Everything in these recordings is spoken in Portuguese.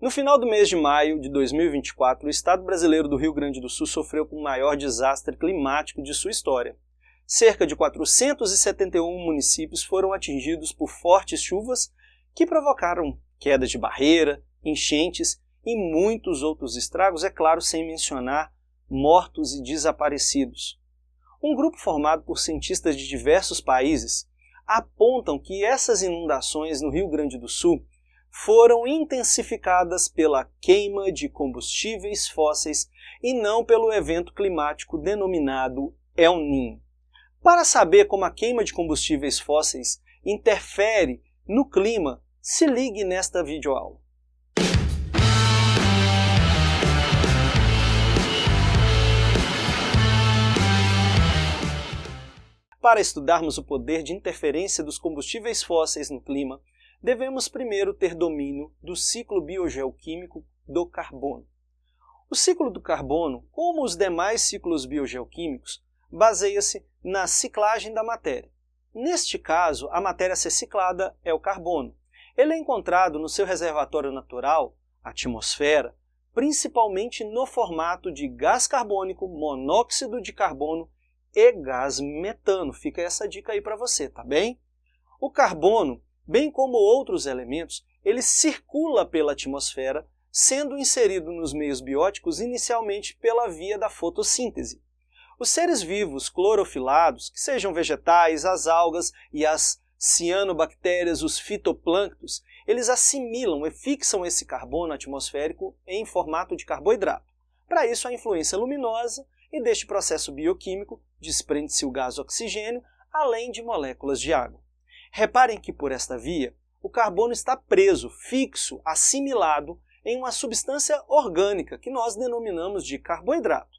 No final do mês de maio de 2024, o estado brasileiro do Rio Grande do Sul sofreu com o maior desastre climático de sua história. Cerca de 471 municípios foram atingidos por fortes chuvas que provocaram queda de barreira, enchentes e muitos outros estragos, é claro, sem mencionar mortos e desaparecidos. Um grupo formado por cientistas de diversos países apontam que essas inundações no Rio Grande do Sul foram intensificadas pela queima de combustíveis fósseis e não pelo evento climático denominado El Niño. Para saber como a queima de combustíveis fósseis interfere no clima, se ligue nesta videoaula. Para estudarmos o poder de interferência dos combustíveis fósseis no clima, devemos primeiro ter domínio do ciclo biogeoquímico do carbono. O ciclo do carbono, como os demais ciclos biogeoquímicos, baseia-se na ciclagem da matéria. Neste caso, a matéria a ser ciclada é o carbono. Ele é encontrado no seu reservatório natural, a atmosfera, principalmente no formato de gás carbônico, monóxido de carbono e gás metano. Fica essa dica aí para você, tá bem? O carbono, bem como outros elementos, ele circula pela atmosfera, sendo inserido nos meios bióticos inicialmente pela via da fotossíntese. Os seres vivos clorofilados, que sejam vegetais, as algas e as cianobactérias, os fitoplânctos, eles assimilam e fixam esse carbono atmosférico em formato de carboidrato. Para isso, a influência luminosa e deste processo bioquímico desprende-se o gás oxigênio, além de moléculas de água. Reparem que por esta via, o carbono está preso, fixo, assimilado em uma substância orgânica que nós denominamos de carboidrato.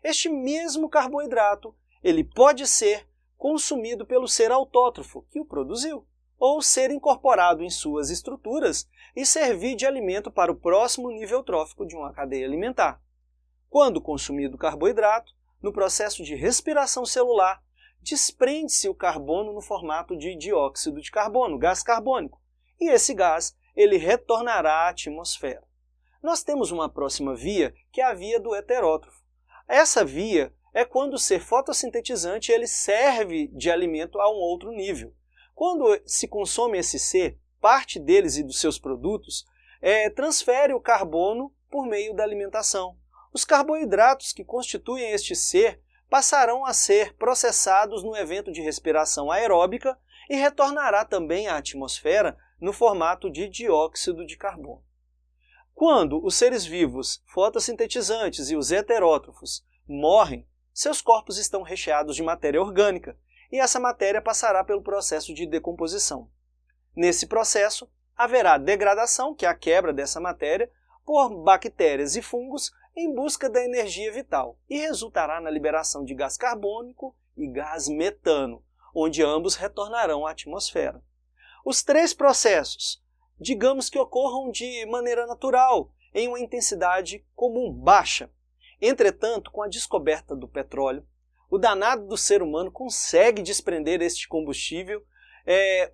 Este mesmo carboidrato ele pode ser consumido pelo ser autótrofo que o produziu, ou ser incorporado em suas estruturas e servir de alimento para o próximo nível trófico de uma cadeia alimentar. Quando consumido o carboidrato, no processo de respiração celular, desprende-se o carbono no formato de dióxido de carbono, gás carbônico, e esse gás ele retornará à atmosfera. Nós temos uma próxima via, que é a via do heterótrofo. Essa via é quando o ser fotossintetizante ele serve de alimento a um outro nível. Quando se consome esse ser, parte deles e dos seus produtos transfere o carbono por meio da alimentação. Os carboidratos que constituem este ser passarão a ser processados no evento de respiração aeróbica e retornará também à atmosfera no formato de dióxido de carbono. Quando os seres vivos, fotossintetizantes e os heterótrofos morrem, seus corpos estão recheados de matéria orgânica e essa matéria passará pelo processo de decomposição. Nesse processo, haverá degradação, que é a quebra dessa matéria, por bactérias e fungos em busca da energia vital e resultará na liberação de gás carbônico e gás metano, onde ambos retornarão à atmosfera. Os três processos, digamos que ocorram de maneira natural, em uma intensidade comum, baixa. Entretanto, com a descoberta do petróleo, o danado do ser humano consegue desprender este combustível,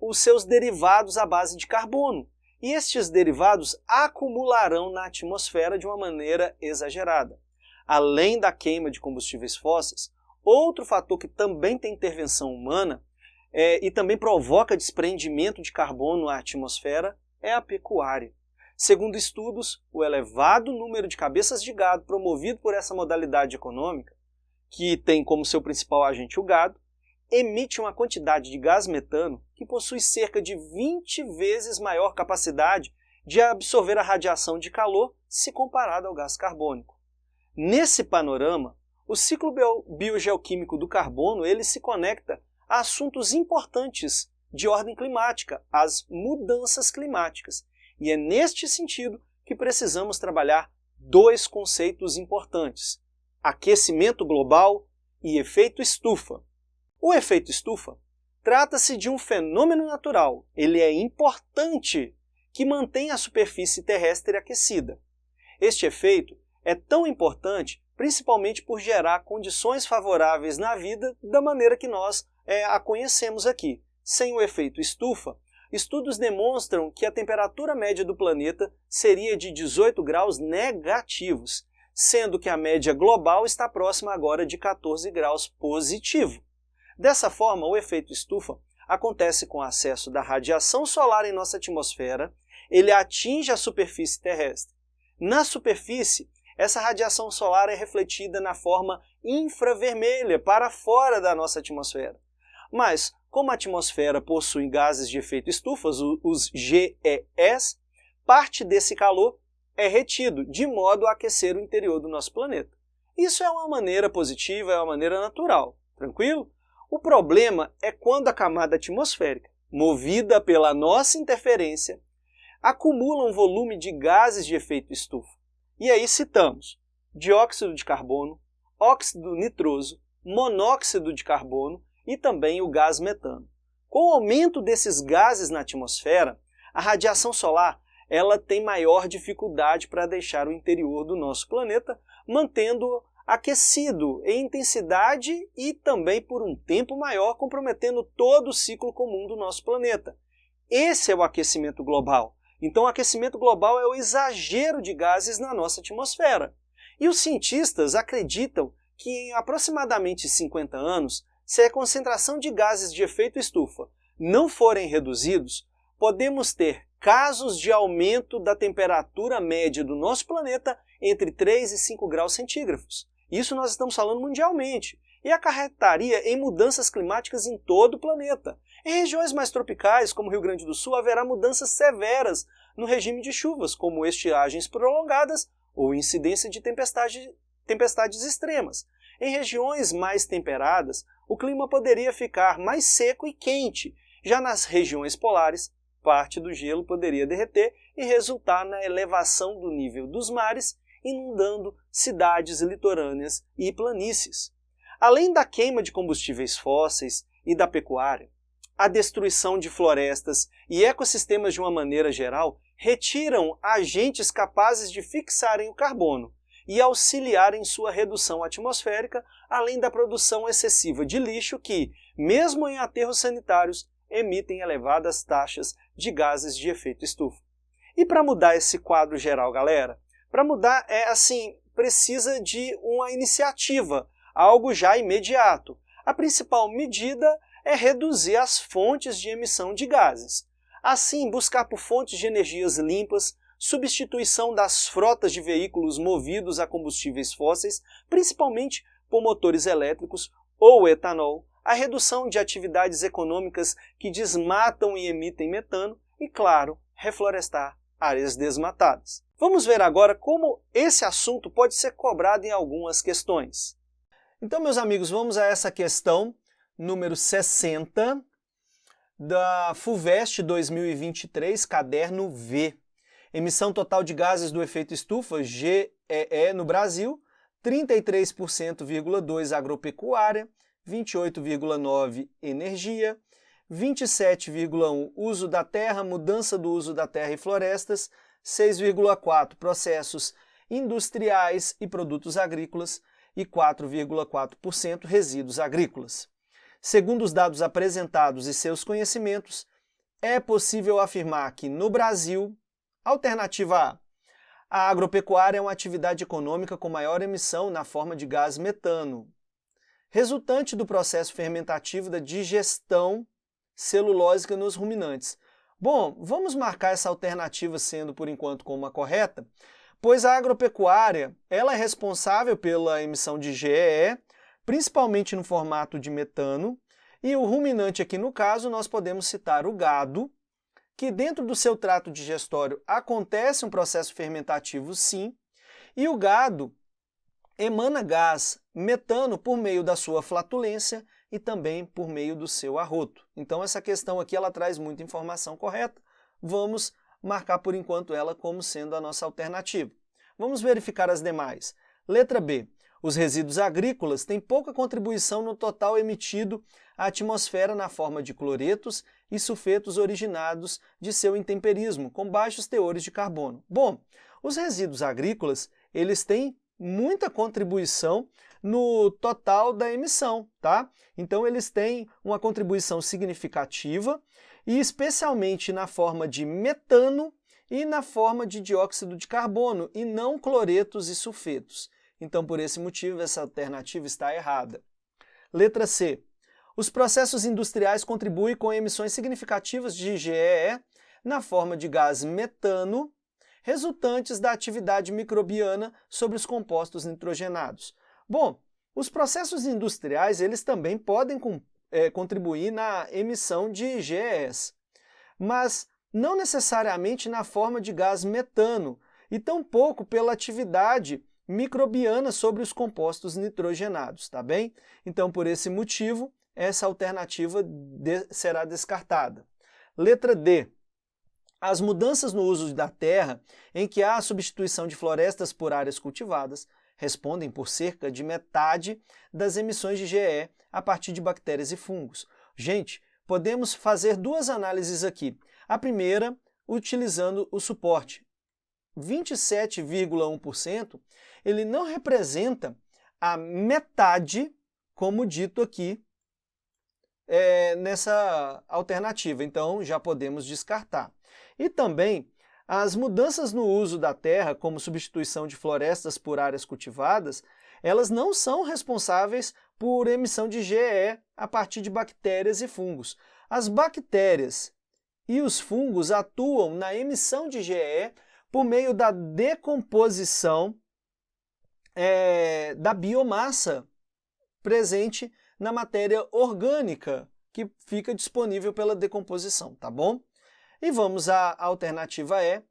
os seus derivados à base de carbono. E estes derivados acumularão na atmosfera de uma maneira exagerada. Além da queima de combustíveis fósseis, outro fator que também tem intervenção humana e também provoca desprendimento de carbono à atmosfera é a pecuária. Segundo estudos, o elevado número de cabeças de gado promovido por essa modalidade econômica, que tem como seu principal agente o gado, emite uma quantidade de gás metano que possui cerca de 20 vezes maior capacidade de absorver a radiação de calor se comparado ao gás carbônico. Nesse panorama, o ciclo biogeoquímico do carbono ele se conecta a assuntos importantes de ordem climática, as mudanças climáticas. E é neste sentido que precisamos trabalhar dois conceitos importantes: aquecimento global e efeito estufa. O efeito estufa trata-se de um fenômeno natural. Ele é importante que mantém a superfície terrestre aquecida. Este efeito é tão importante principalmente por gerar condições favoráveis na vida da maneira que nós a conhecemos aqui. Sem o efeito estufa, estudos demonstram que a temperatura média do planeta seria de 18 graus negativos, sendo que a média global está próxima agora de 14 graus positivo. Dessa forma, o efeito estufa acontece com o acesso da radiação solar em nossa atmosfera, ele atinge a superfície terrestre. Na superfície, essa radiação solar é refletida na forma infravermelha para fora da nossa atmosfera. Mas, como a atmosfera possui gases de efeito estufa, os GES, parte desse calor é retido, de modo a aquecer o interior do nosso planeta. Isso é uma maneira positiva, é uma maneira natural, tranquilo? O problema é quando a camada atmosférica, movida pela nossa interferência, acumula um volume de gases de efeito estufa. E aí citamos dióxido de carbono, óxido nitroso, monóxido de carbono e também o gás metano. Com o aumento desses gases na atmosfera, a radiação solar ela tem maior dificuldade para deixar o interior do nosso planeta, mantendo aquecido em intensidade e também por um tempo maior, comprometendo todo o ciclo comum do nosso planeta. Esse é o aquecimento global. Então, o aquecimento global é o exagero de gases na nossa atmosfera. E os cientistas acreditam que em aproximadamente 50 anos, se a concentração de gases de efeito estufa não forem reduzidos, podemos ter casos de aumento da temperatura média do nosso planeta entre 3 e 5 graus centígrados. Isso nós estamos falando mundialmente, e acarretaria em mudanças climáticas em todo o planeta. Em regiões mais tropicais, como o Rio Grande do Sul, haverá mudanças severas no regime de chuvas, como estiagens prolongadas ou incidência de tempestades extremas. Em regiões mais temperadas, o clima poderia ficar mais seco e quente. Já nas regiões polares, parte do gelo poderia derreter e resultar na elevação do nível dos mares, inundando cidades litorâneas e planícies. Além da queima de combustíveis fósseis e da pecuária, a destruição de florestas e ecossistemas de uma maneira geral retiram agentes capazes de fixarem o carbono e auxiliar em sua redução atmosférica, além da produção excessiva de lixo que, mesmo em aterros sanitários, emitem elevadas taxas de gases de efeito estufa. E para mudar esse quadro geral, galera, para mudar precisa de uma iniciativa, algo já imediato. A principal medida é reduzir as fontes de emissão de gases. Assim, buscar por fontes de energias limpas, substituição das frotas de veículos movidos a combustíveis fósseis, principalmente por motores elétricos ou etanol, a redução de atividades econômicas que desmatam e emitem metano e, claro, reflorestar áreas desmatadas. Vamos ver agora como esse assunto pode ser cobrado em algumas questões. Então, meus amigos, vamos a essa questão número 60 da FUVEST 2023, caderno V. Emissão total de gases do efeito estufa, GEE, no Brasil, 33,2% agropecuária, 28,9% energia, 27,1% uso da terra, mudança do uso da terra e florestas, 6,4% processos industriais e produtos agrícolas e 4,4% resíduos agrícolas. Segundo os dados apresentados e seus conhecimentos, é possível afirmar que no Brasil, alternativa A, a agropecuária é uma atividade econômica com maior emissão na forma de gás metano, resultante do processo fermentativo da digestão celulósica nos ruminantes. Bom, vamos marcar essa alternativa sendo, por enquanto, como a correta, pois a agropecuária ela é responsável pela emissão de GEE, principalmente no formato de metano, e o ruminante aqui no caso nós podemos citar o gado, que dentro do seu trato digestório acontece um processo fermentativo sim, e o gado emana gás metano por meio da sua flatulência e também por meio do seu arroto. Então essa questão aqui ela traz muita informação correta, vamos marcar por enquanto ela como sendo a nossa alternativa. Vamos verificar as demais. Letra B. Os resíduos agrícolas têm pouca contribuição no total emitido à atmosfera na forma de cloretos e sulfetos originados de seu intemperismo, com baixos teores de carbono. Bom, os resíduos agrícolas, eles têm muita contribuição no total da emissão, tá? Então eles têm uma contribuição significativa e especialmente na forma de metano e na forma de dióxido de carbono, e não cloretos e sulfetos. Então, por esse motivo, essa alternativa está errada. Letra C. Os processos industriais contribuem com emissões significativas de GEE na forma de gás metano, resultantes da atividade microbiana sobre os compostos nitrogenados. Bom, os processos industriais eles também podem contribuir na emissão de GEs, mas não necessariamente na forma de gás metano, e tampouco pela atividade microbiana sobre os compostos nitrogenados, tá bem? Então, por esse motivo, essa alternativa será descartada. Letra D. As mudanças no uso da terra, em que há a substituição de florestas por áreas cultivadas, respondem por cerca de metade das emissões de GE a partir de bactérias e fungos. Gente, podemos fazer duas análises aqui. A primeira, utilizando o suporte. 27,1%, ele não representa a metade, como dito aqui, nessa alternativa. Então, já podemos descartar. E também, as mudanças no uso da terra, como substituição de florestas por áreas cultivadas, elas não são responsáveis por emissão de GE a partir de bactérias e fungos. As bactérias e os fungos atuam na emissão de GE por meio da decomposição da biomassa presente na matéria orgânica que fica disponível pela decomposição, tá bom? E vamos à alternativa E.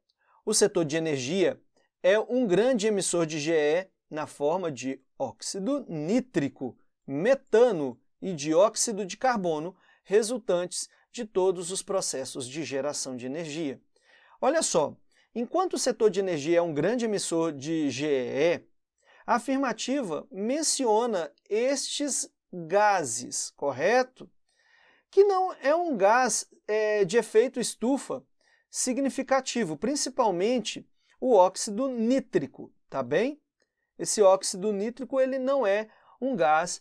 O setor de energia é um grande emissor de GE na forma de óxido nítrico, metano e dióxido de carbono, resultantes de todos os processos de geração de energia. Olha só, enquanto o setor de energia é um grande emissor de GE, a afirmativa menciona estes gases, correto? Que não é um gás de efeito estufa significativo, principalmente o óxido nítrico, tá bem? Esse óxido nítrico ele não é um gás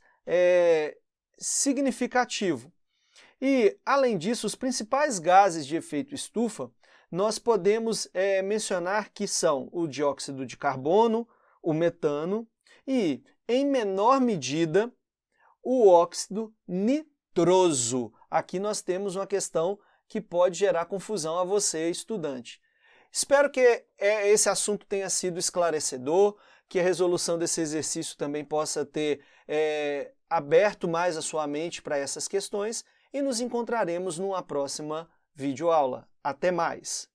significativo. E, além disso, os principais gases de efeito estufa, nós podemos mencionar que são o dióxido de carbono, o metano e, em menor medida, o óxido nitroso. Aqui nós temos uma questão que pode gerar confusão a você, estudante. Espero que esse assunto tenha sido esclarecedor, que a resolução desse exercício também possa ter aberto mais a sua mente para essas questões, e nos encontraremos numa próxima videoaula. Até mais!